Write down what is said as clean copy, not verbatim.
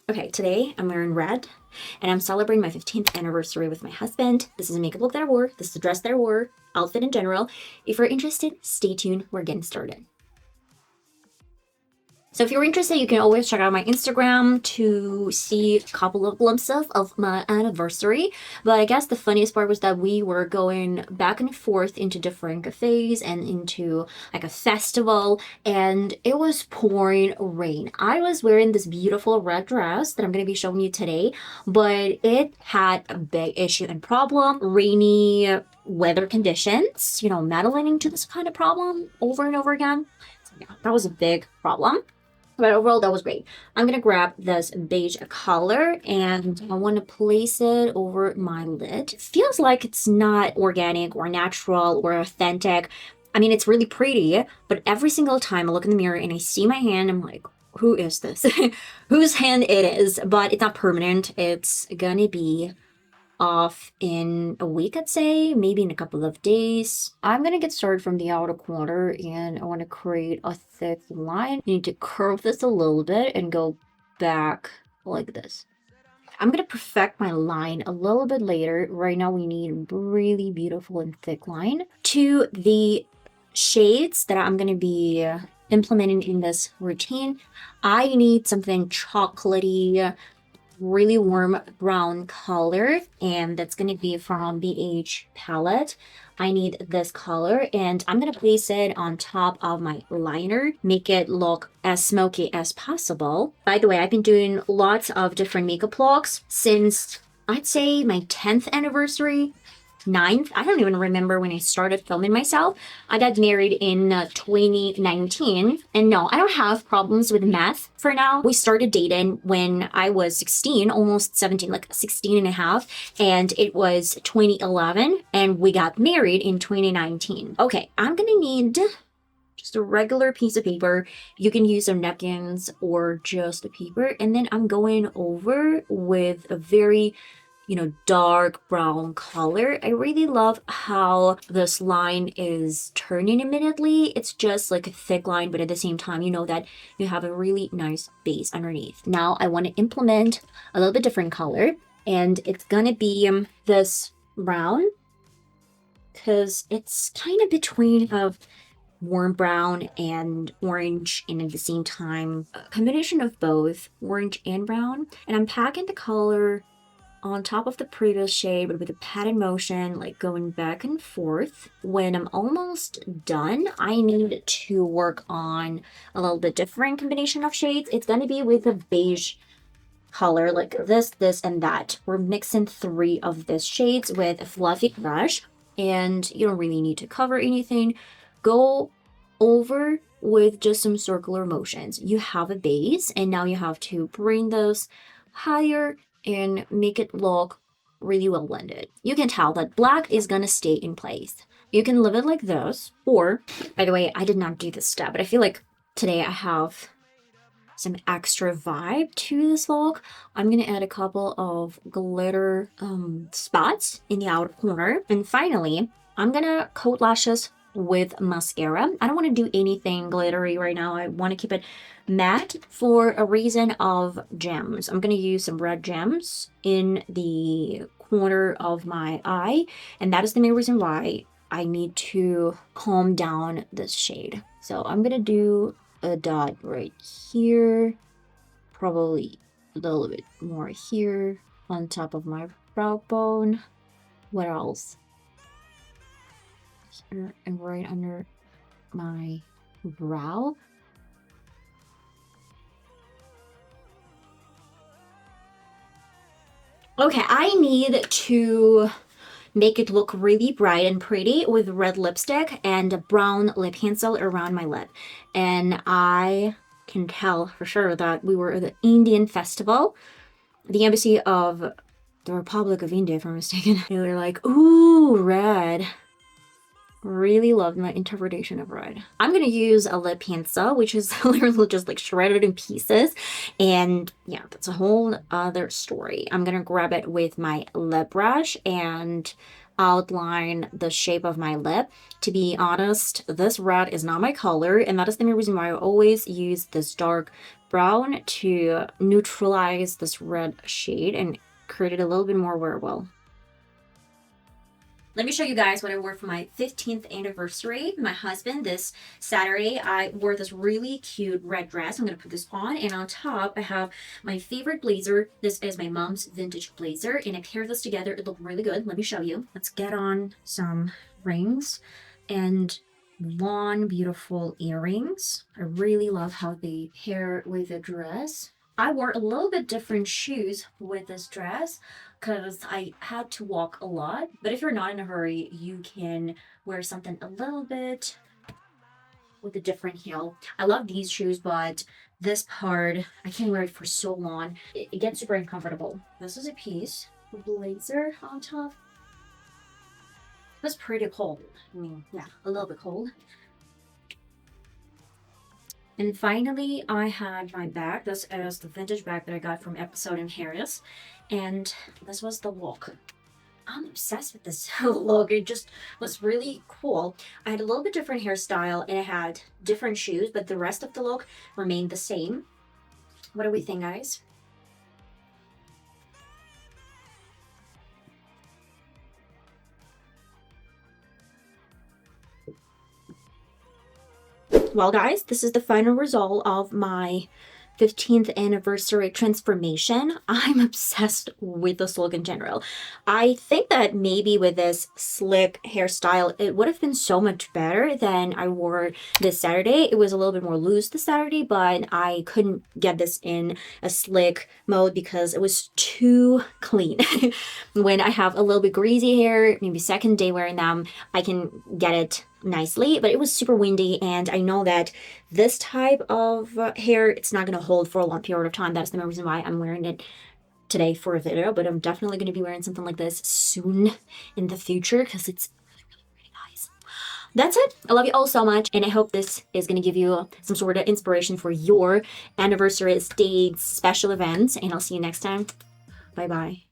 Okay, today I'm wearing red and I'm celebrating my 15th anniversary with my husband. This is a makeup look that I wore. This is a dress that I wore, outfit in general. If you're interested, stay tuned. We're getting started. So if you're interested, you can always check out my Instagram to see a couple of glimpses of my anniversary. But I guess the funniest part was that we were going back and forth into different cafes and into like a festival, and it was pouring rain. I was wearing this beautiful red dress that I'm going to be showing you today, but it had a big issue and problem. Rainy weather conditions, meddling into this kind of problem over and over again. So yeah, that was a big problem. But overall, that was great. I'm gonna grab this beige color and I want to place it over my lid. It feels like it's not organic or natural or authentic. I mean, it's really pretty, but every single time I look in the mirror and I see my hand, I'm like, who is this? Whose hand it is? But it's not permanent. It's gonna be off in a week, I'd say, maybe in a couple of days. I'm gonna get started from the outer corner and I want to create a thick line. You need to curve this a little bit and go back like this. I'm gonna perfect my line a little bit later. Right now we need a really beautiful and thick line. To the shades that I'm gonna be implementing in this routine, I need something chocolatey, really warm brown color, and that's going to be from the H palette. I need this color and I'm going to place it on top of my liner, make it look as smoky as possible. By the way, I've been doing lots of different makeup looks since I'd say my 10th anniversary. 9th. I don't even remember when I started filming myself. I got married in 2019. And no, I don't have problems with math for now. We started dating when I was 16, almost 17, like 16 and a half. And it was 2011. And we got married in 2019. Okay, I'm gonna need just a regular piece of paper. You can use some napkins or just a paper. And then I'm going over with a very dark brown color. I really love how this line is turning immediately. It's just like a thick line, but at the same time, you know that you have a really nice base underneath. Now I want to implement a little bit different color, and it's gonna be this brown, because it's kind of between of warm brown and orange, and at the same time a combination of both orange and brown. And I'm packing the color on top of the previous shade, but with a pattern motion, like going back and forth. When I'm almost done, I need to work on a little bit different combination of shades. It's gonna be with a beige color, like this, and that. We're mixing 3 of these shades with a fluffy brush, and you don't really need to cover anything. Go over with just some circular motions. You have a base, and now you have to bring those higher and make it look really well blended. You can tell that black is gonna stay in place. You can leave it like this, or, by the way, I did not do this step, but I feel like today I have some extra vibe to this look. I'm gonna add a couple of glitter spots in the outer corner. And finally, I'm gonna coat lashes with mascara. I don't want to do anything glittery right now. I want to keep it matte for a reason of gems. I'm going to use some red gems in the corner of my eye, and that is the main reason why I need to calm down this shade. So I'm going to do a dot right here, probably a little bit more here on top of my brow bone. What else? Here and right under my brow. Okay, I need to make it look really bright and pretty with red lipstick and a brown lip pencil around my lip. And I can tell for sure that we were at the Indian festival, the embassy of the Republic of India, if I'm mistaken. They were like, ooh, red. Really loved my interpretation of red. I'm gonna use a lip pencil, which is literally just like shredded in pieces. And yeah, that's a whole other story. I'm gonna grab it with my lip brush and outline the shape of my lip. To be honest, this red is not my color, and that is the main reason why I always use this dark brown to neutralize this red shade and create it a little bit more wearable. Let me show you guys what I wore for my 15th anniversary. My husband, this Saturday, I wore this really cute red dress. I'm going to put this on, and on top, I have my favorite blazer. This is my mom's vintage blazer, and I paired this together. It looked really good. Let me show you. Let's get on some rings and long, beautiful earrings. I really love how they pair with the dress. I wore a little bit different shoes with this dress because I had to walk a lot. But if you're not in a hurry, you can wear something a little bit with a different heel. I love these shoes, but this part, I can't wear it for so long. It gets super uncomfortable. This is a piece, a blazer on top. That's pretty cold. I mean, yeah, a little bit cold. And finally, I had my bag. This is the vintage bag that I got from Episode in Paris. And this was the look. I'm obsessed with this look. It just was really cool. I had a little bit different hairstyle and I had different shoes, but the rest of the look remained the same. What do we think, guys? Well, guys, this is the final result of my 15th anniversary transformation. I'm obsessed with this look in general. I think that maybe with this slick hairstyle, it would have been so much better than I wore this Saturday. It was a little bit more loose this Saturday, but I couldn't get this in a slick mode because it was too clean. When I have a little bit greasy hair, maybe second day wearing them, I can get it nicely, but it was super windy, and I know that this type of hair, it's not going to hold for a long period of time. That's the main reason why I'm wearing it today for a video, but I'm definitely going to be wearing something like this soon in the future because it's really nice. That's it. I love you all so much, and I hope this is going to give you some sort of inspiration for your anniversaries, dates, special events, and I'll see you next time. Bye bye.